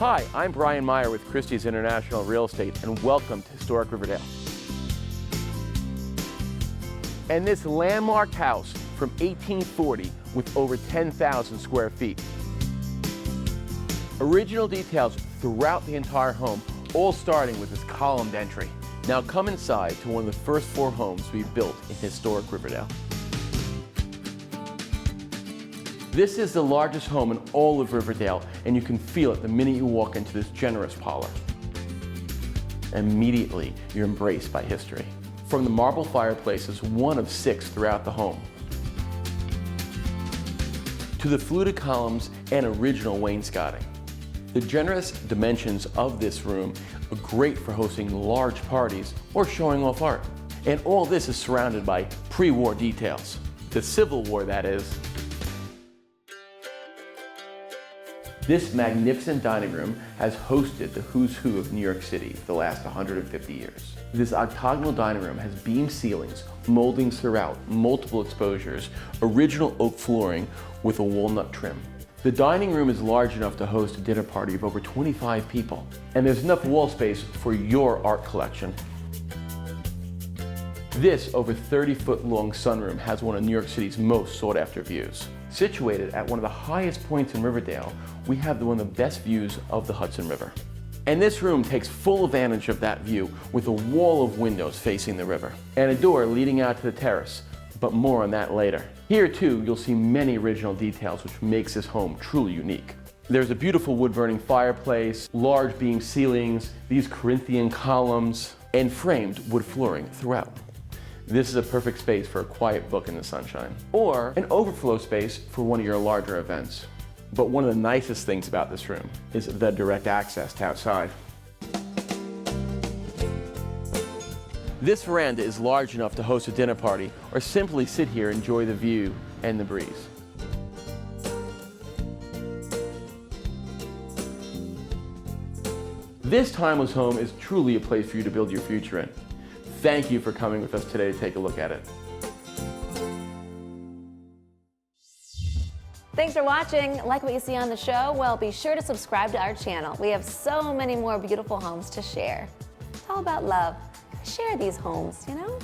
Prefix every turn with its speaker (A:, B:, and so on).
A: Hi, I'm Brian Meyer with Christie's International Real Estate, and welcome to Historic Riverdale. And this landmark house from 1840 with over 10,000 square feet. Original details throughout the entire home, all starting with this columned entry. Now come inside to one of the first 4 homes we built in historic Riverdale. This is the largest home in all of Riverdale, and you can feel it the minute you walk into this generous parlor. Immediately, you're embraced by history. From the marble fireplaces, one of 6 throughout the home, to the fluted columns and original wainscoting. The generous dimensions of this room are great for hosting large parties or showing off art. And all this is surrounded by pre-war details. The Civil War, that is. This magnificent dining room has hosted the who's who of New York City for the last 150 years. This octagonal dining room has beam ceilings, moldings throughout, multiple exposures, original oak flooring with a walnut trim. The dining room is large enough to host a dinner party of over 25 people, and there's enough wall space for your art collection. This over 30-foot long sunroom has one of New York City's most sought-after views. Situated at one of the highest points in Riverdale, we have one of the best views of the Hudson River. And this room takes full advantage of that view with a wall of windows facing the river and a door leading out to the terrace, but more on that later. Here too, you'll see many original details which makes this home truly unique. There's a beautiful wood-burning fireplace, large beam ceilings, these Corinthian columns, and framed wood flooring throughout. This is a perfect space for a quiet book in the sunshine, or an overflow space for one of your larger events. But one of the nicest things about this room is the direct access to outside. This veranda is large enough to host a dinner party or simply sit here and enjoy the view and the breeze. This timeless home is truly a place for you to build your future in. Thank you for coming with us today to take a look at it.
B: Thanks for watching. Like what you see on the show? Well, be sure to subscribe to our channel. We have so many more beautiful homes to share. It's all about love. Share these homes, you know?